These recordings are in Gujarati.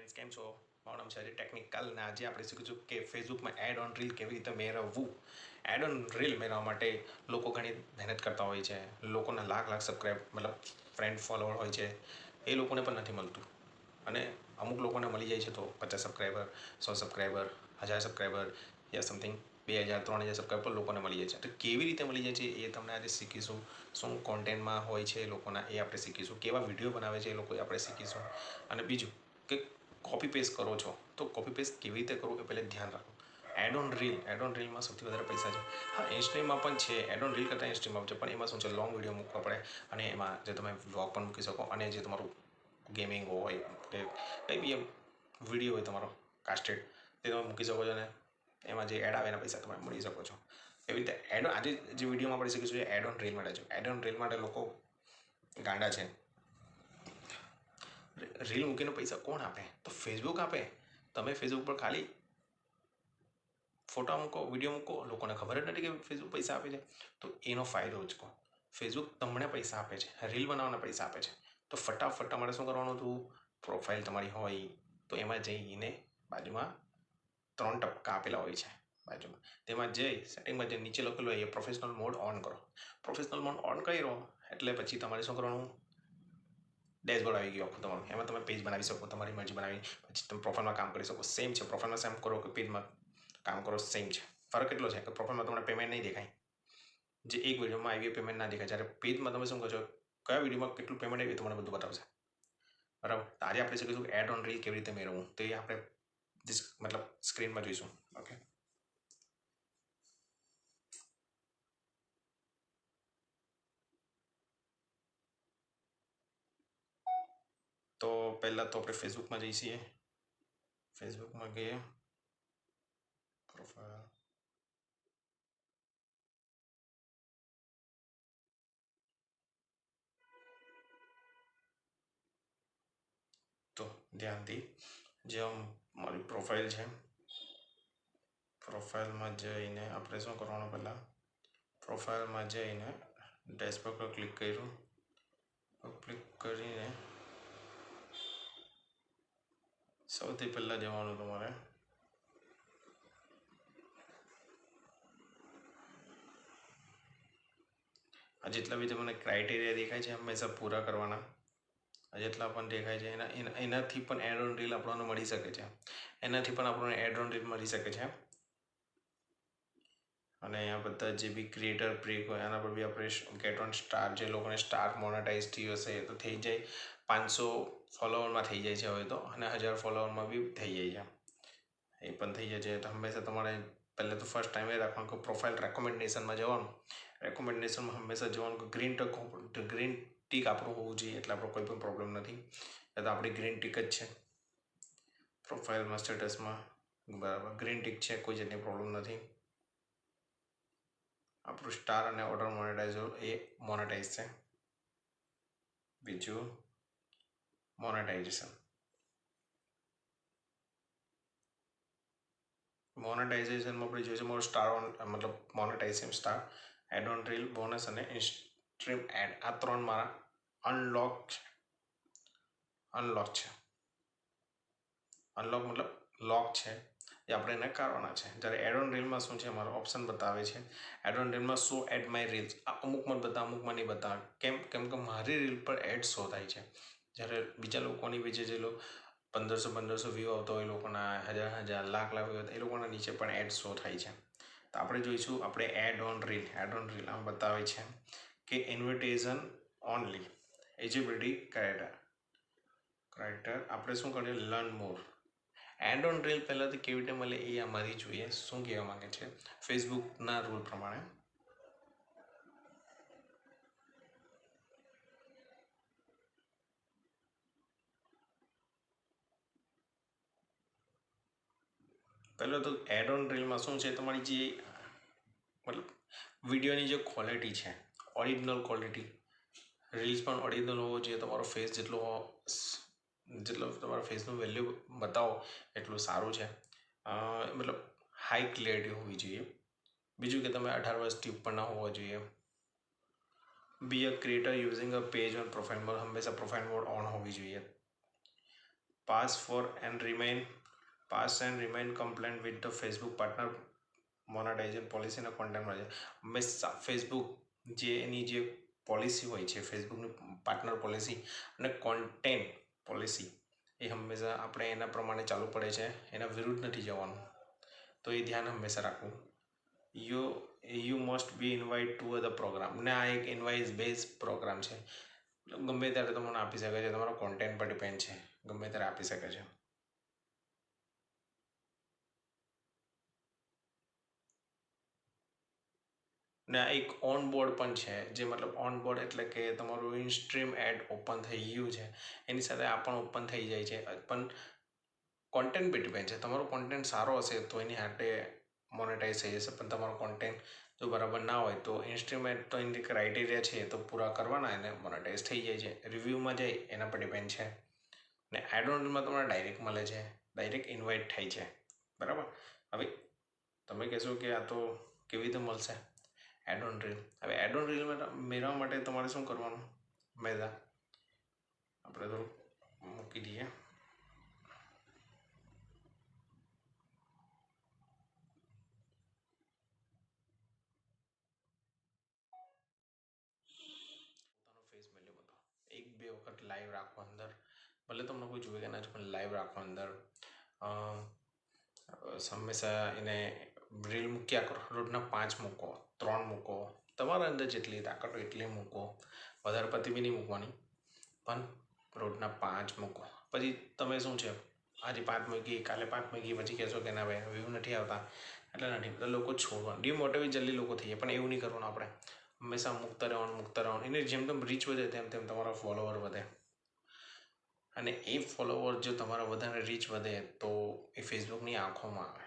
ફ્રેન્ડ્સ કેમ છો? મારું નામ છે અજય ટેકનિકલ ને આજે આપણે શીખીશું કે ફેસબુકમાં એડ ઓન રીલ કેવી રીતે મેળવવું. એડ ઓન રીલ મેળવવા માટે લોકો ઘણી મહેનત કરતા હોય છે. લોકોના લાખ સબસ્ક્રાઈબ મતલબ ફ્રેન્ડ ફોલોવર હોય છે, એ લોકોને પણ નથી મળતું. અને અમુક લોકોને મળી જાય છે તો 50 સબસ્ક્રાઈબર, 100 સબસ્ક્રાઈબર, 1000 સબસ્ક્રાઈબર યા સમથિંગ 2000 3000 સબસ્ક્રાઈબર લોકોને મળી જાય છે. તો કેવી રીતે મળી જાય છે એ તમને આજે શીખીશું. શું કોન્ટેન્ટમાં હોય છે એ લોકોના એ આપણે શીખીશું. કેવા વિડીયો બનાવે છે એ લોકો આપણે શીખીશું. અને બીજું કે કોપી પેસ્ટ કરો છો તો કોપી પેસ્ટ કેવી રીતે કરવું એ પહેલાં ધ્યાન રાખો. એડ ઓન રીલમાં સૌથી વધારે પૈસા છે. હા, ઇન્સ્ટ્રીમમાં પણ છે. એડ ઓન રીલ કરતાં ઇન્સ્ટ્રીમમાં છે, પણ એમાં શું છે, લોંગ વિડીયો મૂકવા પડે અને એમાં જે તમે વ્લોગ પણ મૂકી શકો અને જે તમારું ગેમિંગ હોય કે કંઈ બી એમ વિડીયો હોય તમારો કાસ્ટેડ તે તમે મૂકી શકો છો અને એમાં જે એડ આવે એના પૈસા તમે મળી શકો છો. એવી રીતે આજે જે વિડીયોમાં આપણે શીખીશું એ એડ ઓન રીલ માટે છે. એડ ઓન રીલ માટે લોકો ગાંડા છે. રીલ મૂકીને પૈસા કોણ આપે? તો ફેસબુક આપે. તમે ફેસબુક પર ખાલી ફોટા મૂકો, વિડીયો મૂકો, લોકોને ખબર જ નથી કે ફેસબુક પૈસા આપે છે. તો એનો ફાયદો જ કહો. ફેસબુક તમને પૈસા આપે છે, રીલ બનાવવાના પૈસા આપે છે. તો ફટાફટ તમારે શું કરવાનું હતું? પ્રોફાઇલ તમારી હોય તો એમાં જઈને બાજુમાં 3 ટપકા આપેલા હોય છે બાજુમાં. તેમાં જઈ સેટિંગમાં જે નીચે લખેલું હોય એ પ્રોફેશનલ મોડ ઓન કરો. પ્રોફેશનલ મોડ ઓન કર્યો એટલે પછી તમારે શું કરવાનું? ડેશબોર્ડ આવી ગયો આખું તમારું. એમાં તમે પેજ બનાવી શકો, તમારી મરજી બનાવી. પછી તમે પ્રોફાઇલમાં કામ કરી શકો. સેમ છે, પ્રોફાઇલમાં સેમ કરો કે પેજમાં કામ કરો સેમ છે. ફરક એટલો છે કે પ્રોફાઇલમાં તમને પેમેન્ટ નહીં દેખાય. જે એક વિડીયોમાં આવી પેમેન્ટ ના દેખાય. જ્યારે પેજમાં તમે શું કહો છો, કયા વિડીયોમાં કેટલું પેમેન્ટ આવ્યું તમને બધું બતાવશે. બરાબર. તો આજે આપણે શીખીશું એડ ઓન રીલ કેવી રીતે મેળવવું. તો એ આપણે મતલબ સ્ક્રીનમાં જોઈશું. ઓકે. તો પહેલાં તો આપણે ફેસબુકમાં જઈશું. ફેસબુકમાં ગઈએ, પ્રોફાઇલ, તો ધ્યાનથી જે મારી પ્રોફાઇલ છે, પ્રોફાઇલમાં જઈને આપણે શું કરવાનું? પહેલાં પ્રોફાઇલમાં જઈને ડેશબોર્ડ પર ક્લિક કર્યું. ક્લિક કરીને સૌથી પહેલાં જવાનું તમારે આ જેટલા બી તમને ક્રાઇટેરિયા દેખાય છે હંમેશા પૂરા કરવાના. જેટલા પણ દેખાય છે એનાથી પણ એડ ઓન રીલ આપણને મળી શકે છે. એનાથી પણ આપણને એડ ઓન રીલ મળી શકે છે. અને અહીંયા બધા જે બી ક્રિએટર બ્રેક હોય એના પર બી આપણે ગેટ ઓન સ્ટાર, જે લોકોને સ્ટાર મોનેટાઇઝ થયું હશે તો થઈ જાય. 500 ફોલોવરમાં થઈ જાય છે હવે તો, અને 1000 ફોલોવરમાં બી થઈ જાય છે. એ પણ થઈ જાય છે. તો હંમેશા તમારે પહેલાં તો ફર્સ્ટ ટાઈમ એ રાખવાનું કે પ્રોફાઇલ રેકોમેન્ડેશનમાં જવાનું. રેકોમેન્ડેશનમાં હંમેશા જવાનું કે ગ્રીન ટીક આપણું હોવું જોઈએ, એટલે આપણો કોઈ પણ પ્રોબ્લેમ નથી. એ તો આપણી ગ્રીન ટીક જ છે પ્રોફાઇલમાં, સ્ટેટસમાં. બરાબર, ગ્રીન ટીક છે, કોઈ જાતની પ્રોબ્લેમ નથી. આપણું સ્ટાર અને ઓર્ડર મોનેટાઇઝ એ મોનેટાઇઝ છે. બીજું મોનેટાઇઝેશન. મોનેટાઇઝેશનમાં આપણે જોઈશું મારું સ્ટાર ઓન મતલબ monetization, star, ad on reel, bonus અને ઇન્સ્ટ્રીમ એડ. આ 3 મારા અનલોક છે. અનલોક મતલબ લોક છે, એ આપણે એને કરવાના છે. જ્યારે એડ ઓન રીલમાં શું છે, મારો ઓપ્શન બતાવે છે એડ ઓન રીલમાં શો એડ માય રીલ્સ. આ અમુકમાં અમુકમાં નહીં બતાવે. કેમ કે મારી રીલ પર એડ શો થાય છે. જ્યારે બીજા લોકોની બી જે 1500 વ્યૂ આવતો હોય, એ લોકોના 1000 લાખ વ્યૂ, એ લોકોના નીચે પણ એડ શો થાય છે. તો આપણે જોઈશું આપણે એડ ઓન રીલ. આમ બતાવે છે કે ઇન્વિટેશન ઓનલી, એલિજિબિલિટી ક્રાઇટેરિયા. આપણે શું કરીએ? Learn more. Ad on reel પહેલાં તો કેવી રીતે મળે એ અમારી જોઈએ. શું કહેવા માંગે છે ફેસબુકના રૂલ પ્રમાણે? પહેલાં તો એડ ઓન રીલમાં શું છે, તમારી જે મતલબ વિડીયોની જે ક્વોલિટી છે, ઓરિજિનલ ક્વોલિટી. રીલ્સ પણ ઓરિજિનલ હોવો જોઈએ. તમારો ફેસ જેટલો તમારા ફેસનું વેલ્યુ બતાવો એટલું સારું છે. મતલબ હાઈ ક્લિયરિટી હોવી જોઈએ. બીજું કે તમે 18 વર્ષથી ઉપરના હોવા જોઈએ. Be a creator using a page on profile mode. હંમેશા પ્રોફાઇલ મોડ ઓન હોવી જોઈએ. Pass and remain compliant with the Facebook partner monetization policy અને કોન્ટેન્ટ મળે હંમેશા ફેસબુક જે એની જે પોલિસી હોય છે ફેસબુકની પાર્ટનર પોલિસી અને કોન્ટેન્ટ પોલિસી એ હંમેશા આપણે એના પ્રમાણે ચાલુ પડે છે, એના વિરુદ્ધ નથી જવાનું. તો એ ધ્યાન હંમેશા રાખવું. You must be invite to the program ને આ એક ઇન્વાઇસ બેઝ પ્રોગ્રામ છે. ગમે ત્યારે તમને આપી શકે છે, તમારો કોન્ટેન્ટ પર ડિપેન્ડ છે, ગમે ત્યારે આપી શકે છે. ને આ એક ઓન બોર્ડ પણ છે, જે મતલબ ઓન બોર્ડ એટલે કે તમારું ઇનસ્ટ્રીમ એડ ઓપન થઈ ગયું છે, એની સાથે આ પણ ઓપન થઈ જાય છે. પણ કોન્ટેન્ટ પર ડિપેન્ડ છે. તમારો કોન્ટેન્ટ સારો હશે તો એની હાટે મોનેટાઇઝ થઈ જશે, પણ તમારો કોન્ટેન્ટ જો બરાબર ના હોય તો ઇનસ્ટ્રીમ એડ તો એની ક્રાઇટેરિયા છે તો પૂરા કરવાના એને મોનેટાઇઝ થઈ જાય છે. રિવ્યૂમાં જાય એના પર ડિપેન્ડ છે. ને એડ ઓન રીલમાં તમને ડાયરેક્ટ મળે છે, ડાયરેક્ટ ઇન્વાઇટ થાય છે, બરાબર. હવે તમે કહેશો કે આ તો કેવી રીતે મળશે એડ ઓન રીલ. હવે એડ ઓન રીલ મેળવવા માટે તમારે શું કરવાનું, મેદા આપણે થોડુંક મૂકી દઈએ. ફેસ વેલ્યુ બધો 1-2 વખત લાઈવ રાખો અંદર, ભલે તમને કોઈ જોવે કે ના પણ લાઈવ રાખો અંદર. હંમેશા એને રીલ મૂક્યા કરો, રોજના 5 મૂકો, 3 મૂકો, તમારા અંદર જેટલી તાકાત હોય એટલી મૂકો, વધારે પતિ બી નહીં મૂકવાની, પણ રોજના 5 મૂકો. પછી તમે શું છે આજે 5 મૂકી, કાલે 5 મૂકી, પછી કહેશો કે ના ભાઈ વ્યૂ નથી આવતા એટલે નથી, બધા લોકો છોડવા ડિમોટિવેટ જલ્દી લોકો થઈ જાય. પણ એવું નહીં કરવાનું. આપણે હંમેશા મૂકતા રહેવાનું. એને જેમ તેમ રીચ વધે તેમ તેમ તમારા ફોલોવર વધે, અને એ ફોલોવર જો તમારા વધારે રીચ વધે તો એ ફેસબુકની આંખોમાં આવે,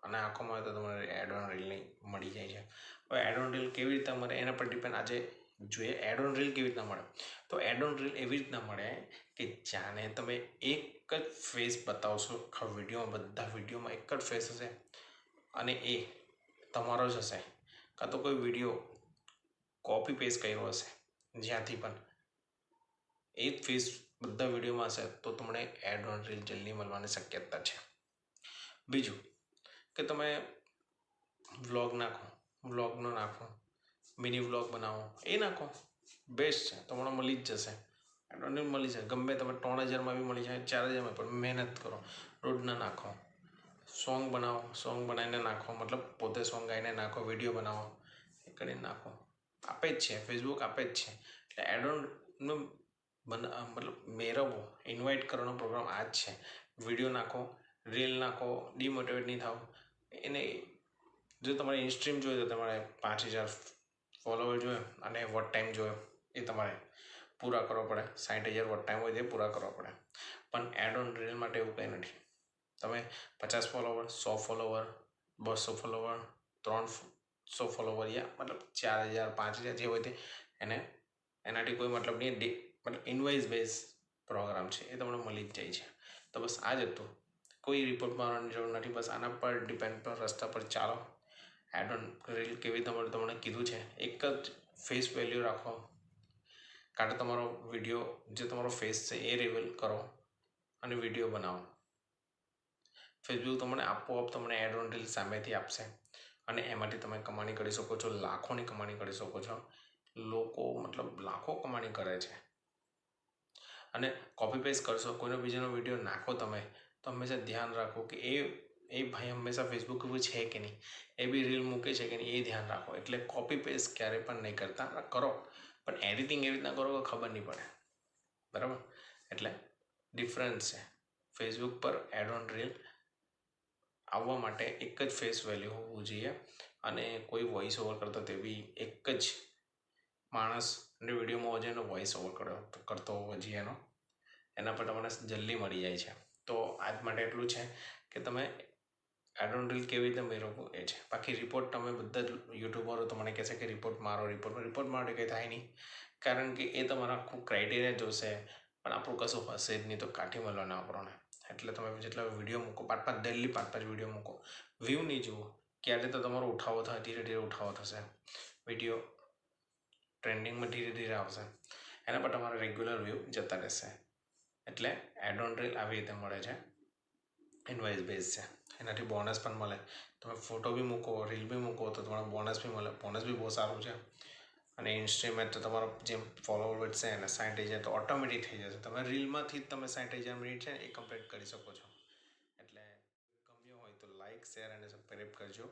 અને આંખોમાં આવે તો તમારે એડ ઓન રીલની મળી જાય છે. હવે એડ ઓન રીલ કેવી રીતના મળે એના પર ડિપેન્ડ. આજે જોઈએ એડ ઓન રીલ કેવી રીતના મળે. તો એડ ઓન રીલ એવી રીતના મળે કે જાણે તમે એક જ ફેસ બતાવશો આખા વિડીયોમાં, બધા વિડીયોમાં એક જ ફેસ હશે અને એ તમારો જ હશે, કાં તો કોઈ વિડીયો કોપી પેસ્ટ કર્યો હશે જ્યાંથી પણ, એ જ ફેસ બધા વિડીયોમાં હશે તો તમને એડ ઓન રીલ જલ્દી મળવાની શક્યતા છે. બીજું કે તમે વ્લોગ નાખો, વ્લોગનો નાખો, મિની વ્લોગ બનાવો, એ નાખો, બેસ્ટ છે, તમને મળી જ જશે. એડ ઓન રીલ મળી જાય. ગમે તમે 3000માં બી મળી જાય, 4000માં, પણ મહેનત કરો, રોજના નાખો. સોંગ બનાવો, સોંગ બનાવીને નાખો, મતલબ પોતે સોંગ ગાઈને નાખો, વિડીયો બનાવો, એ કરીને નાખો. આપે જ છે, ફેસબુક આપે જ છે. એટલે એડ ઓનનો મતલબ મેળવવો, ઇન્વાઇટ કરવાનો પ્રોગ્રામ આ જ છે. વિડીયો નાખો, રીલ નાખો, ડિમોટિવેટ નહીં થાવ. એને જો તમારે ઇન્સ્ટ્રીમ જોઈએ તો તમારે 5000 ફોલોવર જોઈએ અને વોટ ટાઈમ જોઈએ એ તમારે પૂરા કરવા પડે. 60000 વોટ ટાઈમ હોય તે પૂરા કરવા પડે. પણ એડ ઓન રીલ માટે એવું કંઈ નથી. તમે 50 ફોલોવર, 100 ફોલોવર, 200 ફોલોવર, 300 ફોલોવર, યા મતલબ 4000, 5000 જે હોય તે એને એનાથી કોઈ મતલબ નહીં. મતલબ ઇન્વાઇસ બેઝ પ્રોગ્રામ છે, એ તમને મળી જ જાય છે. તો બસ આ જ હતું. કોઈ રિપોર્ટ મારવાની જરૂર નથી. બસ આના પર ડિપેન્ડ પર રસ્તા પર ચાલો. એડ ઓન રીલ કેવી તમને કીધું છે, એક જ ફેસ વેલ્યુ રાખો, કાં તો તમારો વિડીયો જે તમારો ફેસ છે એ રિવીલ કરો અને વિડીયો બનાવો. ફેસબુક તમને આપોઆપ તમને એડ ઓન રીલ સામેથી આપશે અને એમાંથી તમે કમાણી કરી શકો છો, લાખોની કમાણી કરી શકો છો. લોકો મતલબ લાખો કમાણી કરે છે. અને કોપી પેસ્ટ કરશો, કોઈનો બીજાનો વિડીયો નાખો તમે, તો હંમેશા ધ્યાન રાખો કે એ ભાઈ હંમેશા ફેસબુક ઉપર છે કે નહીં, એ બી રીલ મૂકે છે કે નહીં, એ ધ્યાન રાખો. એટલે કોપી પેસ્ટ ક્યારેય પણ નહીં કરતા. કરો પણ એડિટિંગ એવી રીતના કરો કે ખબર નહીં પડે, બરાબર. એટલે ડિફરન્સ છે. ફેસબુક પર એડ ઓન રીલ આવવા માટે એક જ ફેસ વેલ્યુ હોવું જોઈએ, અને કોઈ વોઇસ ઓવર કરતો તે બી એક જ માણસને વિડીયોમાં હોવો જોઈએ, એનો વોઇસ ઓવર કરતો હોવો જોઈએ એના પર તમને જલ્દી મળી જાય છે. તો આજ માટે એટલું છે કે તમે એડ ઓન રીલ કેવી રીતે મેળવવું એ છે. બાકી રિપોર્ટ તમે બધા જ યુટ્યુબરો તમને કહેશે કે રિપોર્ટ મારો, રિપોર્ટ માટે કંઈ થાય નહીં, કારણ કે એ તમારા આખું ક્રાઇટેરિયા જોશે, પણ આપણું કશું હશે જ નહીં તો કાઠી મળવાના આપણને. એટલે તમે જેટલા વિડીયો મૂકો, 5-5 ડેલી 5-5 વિડીયો મૂકો. વ્યૂ નહીં જુઓ, ક્યારે તો તમારો ઉઠાવો થાય, ધીરે ધીરે ઉઠાવો થશે, વિડીયો ટ્રેન્ડિંગમાં ધીરે ધીરે આવશે, એના પર તમારા રેગ્યુલર વ્યૂ જતા રહેશે. એટલે એડ ઓન રીલ આવી રીતે મળે છે, ઇન્વાઇસ બેઝ છે. એનાથી બોનસ પણ મળે. તમે ફોટો બી મૂકો, રીલ બી મૂકો તો તમારે બોનસ બી મળે. બોનસ બી બહુ સારું છે. અને ઇન્સ્ટ્રીમેટ તો તમારો જેમ ફોલોવર વધશે અને 60,000 તો ઓટોમેટિક થઈ જશે. તમે રીલમાંથી જ તમે 60,000 મિનિટ છે ને એ કમ્પ્લીટ કરી શકો છો. એટલે ગમ્યો હોય તો લાઇક, શેર અને સબસ્ક્રાઈબ કરજો.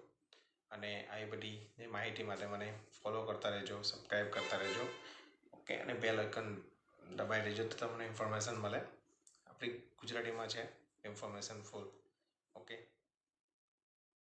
અને આવી બધી માહિતી માટે મને ફોલો કરતા રહેજો, સબસ્ક્રાઈબ કરતા રહેજો. ઓકે, અને બેલ આઇકન દબાઈ દેજો તો તમને ઇન્ફોર્મેશન મળે. આપણી ગુજરાતીમાં છે ઇન્ફોર્મેશન ફૂલ. ઓકે.